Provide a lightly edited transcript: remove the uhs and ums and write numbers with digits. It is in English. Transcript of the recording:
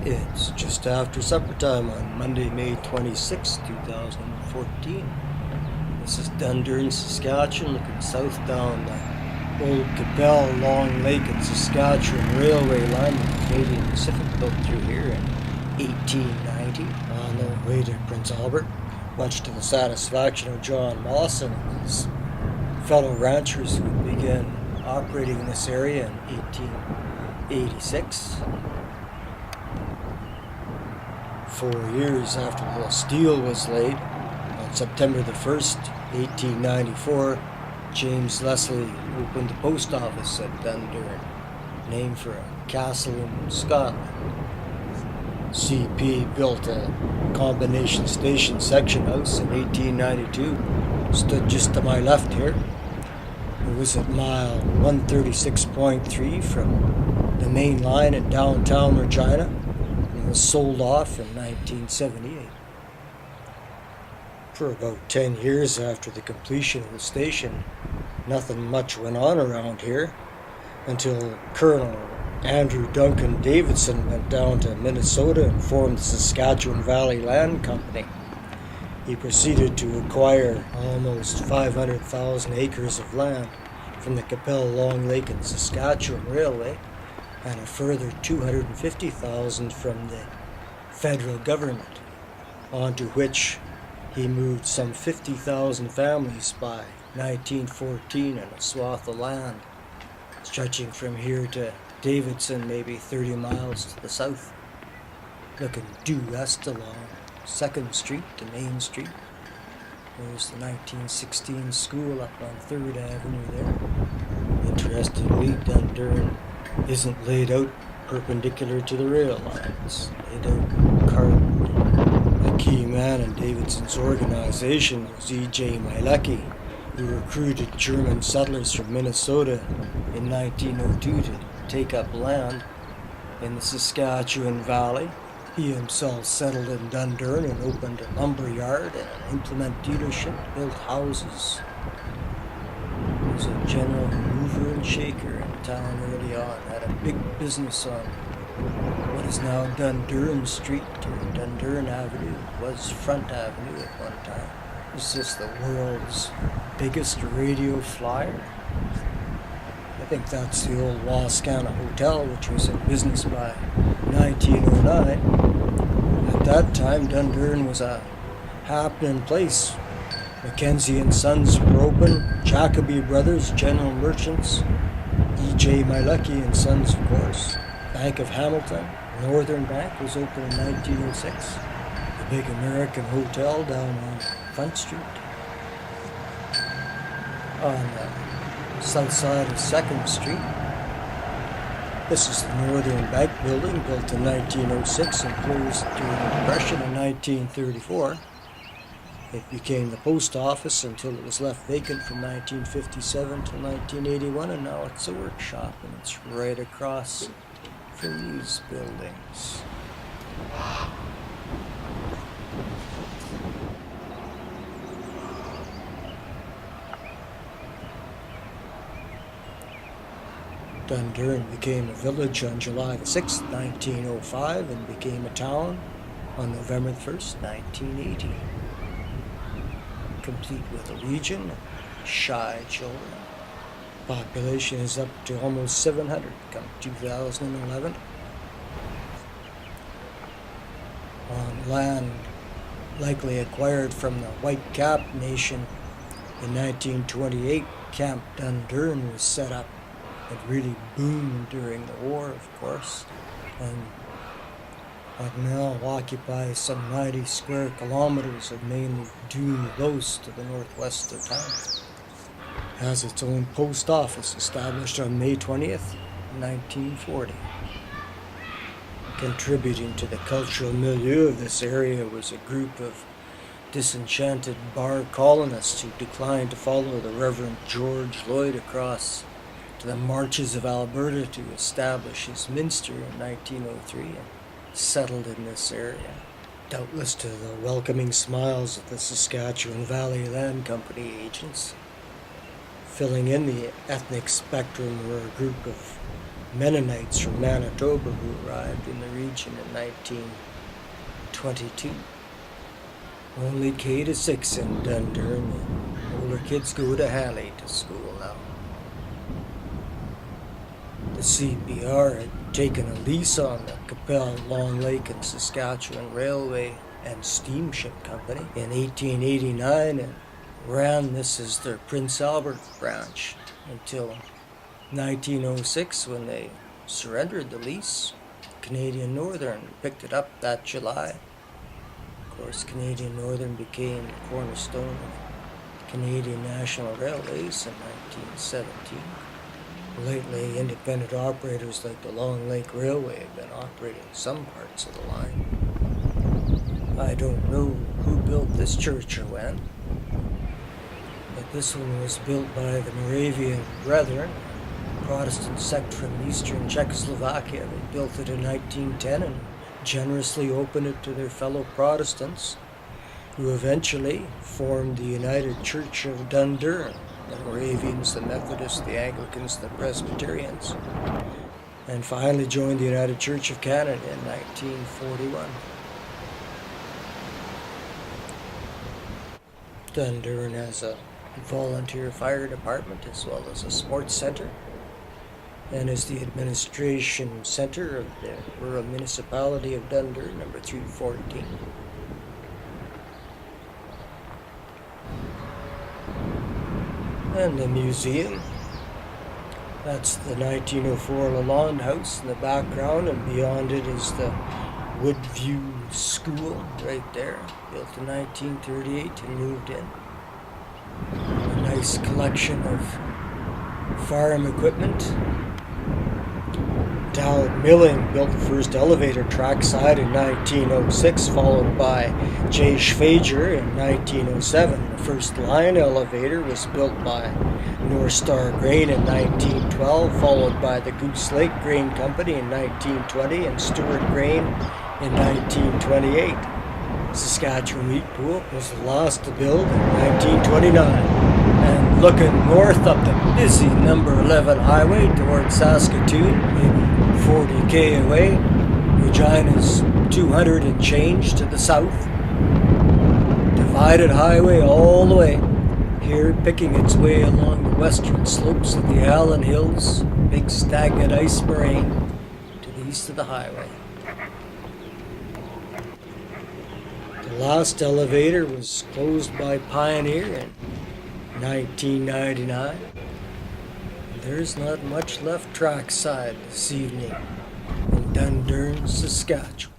It's just after supper time on Monday, May 26, 2014. This is Dundurn, Saskatchewan, looking south down the old Capel Long Lake and Saskatchewan railway line that the Canadian Pacific built through here in 1890 on their way to Prince Albert, much to the satisfaction of John Mawson and his fellow ranchers who began operating in this area in 1886. 4 years after the steel was laid, on September the 1st, 1894, James Leslie opened the post office at Dundurn, named for a castle in Scotland. CP built a combination station section house in 1892, stood just to my left here. It was at mile 136.3 from the main line in downtown Regina, and was sold off in 1978. For about 10 years after the completion of the station, nothing much went on around here until Colonel Andrew Duncan Davidson went down to Minnesota and formed the Saskatchewan Valley Land Company. He proceeded to acquire almost 500,000 acres of land from the Capel Long Lake and Saskatchewan Railway, and a further 250,000 from the federal government, onto which he moved some 50,000 families by 1914 in a swath of land stretching from here to Davidson, maybe 30 miles to the south, looking due west along 2nd Street to Main Street. There's the 1916 school up on 3rd Avenue there. Interestingly, Dundurn isn't laid out perpendicular to the rail lines, laid out cardinally. A key man in Davidson's organization was E.J. Mielecki, who recruited German settlers from Minnesota in 1902 to take up land in the Saskatchewan Valley. He himself settled in Dundurn and opened a lumber yard and an implement dealership, built houses. He was a general mover and shaker in town early on, had a big business on what is now Dundurn Street, or Dundurn Avenue. It was Front Avenue at one time. Is this the world's biggest radio flyer? I think that's the old Wascana Hotel, which was in business by 1909. At that time, Dundurn was a happening place. Mackenzie and Sons were open, Jacoby Brothers, General Merchants, E.J. Mielecki and Sons, of course. Bank of Hamilton, Northern Bank was open in 1906. The big American Hotel down on Front Street. On the south side of 2nd Street. This is the Northern Bank building, built in 1906 and closed during the Depression in 1934. It became the post office until it was left vacant from 1957 to 1981, and now it's a workshop, and it's right across from these buildings. Dundurn became a village on July the 6th, 1905, and became a town on November the 1st, 1980. Complete with a legion of shy children. Population is up to almost 700 come 2011. On land likely acquired from the White Cap Nation in 1928, Camp Dundurn was set up. It really boomed during the war, of course, and what now occupies some 90 square kilometers of mainly dune close to the northwest of town. Has its own post office established on May 20th, 1940. Contributing to the cultural milieu of this area was a group of disenchanted bar colonists who declined to follow the Reverend George Lloyd across to the marches of Alberta to establish his minster in 1903 and settled in this area, doubtless to the welcoming smiles of the Saskatchewan Valley Land Company agents. Filling in the ethnic spectrum were a group of Mennonites from Manitoba who arrived in the region in 1922. Only K to 6 in Dundurn. Older kids go to Halley to school now. The CPR had taken a lease on the Capel, Long Lake and Saskatchewan Railway and Steamship Company in 1889 and ran this as their Prince Albert branch until 1906 when they surrendered the lease. Canadian Northern picked it up that July. Of course, Canadian Northern became the cornerstone of Canadian National Railways in 1917. Lately, independent operators like the Long Lake Railway have been operating some parts of the line. I don't know who built this church or when, but this one was built by the Moravian Brethren, a Protestant sect from eastern Czechoslovakia. They built it in 1910 and generously opened it to their fellow Protestants, who eventually formed the United Church of Dundurn, the Moravians, the Methodists, the Anglicans, the Presbyterians, and finally joined the United Church of Canada in 1941. Dundurn has a volunteer fire department as well as a sports center, and is the administration center of the rural municipality of Dundurn, number 314. And the museum, that's the 1904 Lalonde House in the background, and beyond it is the Woodview School right there, built in 1938 and moved in. A nice collection of farm equipment. Dow Milling built the first elevator trackside in 1906, followed by J. Schwager in 1907. The first line elevator was built by North Star Grain in 1912, followed by the Goose Lake Grain Company in 1920 and Stewart Grain in 1928. Saskatchewan Wheat Pool was the last to build in 1929. And looking north up the busy number 11 highway towards Saskatoon, maybe 40k away, Regina's 200 and change to the south. Divided highway all the way, here picking its way along the western slopes of the Allen Hills, big stagnant ice moraine to the east of the highway. The last elevator was closed by Pioneer in 1999. There's not much left trackside this evening in Dundurn, Saskatchewan.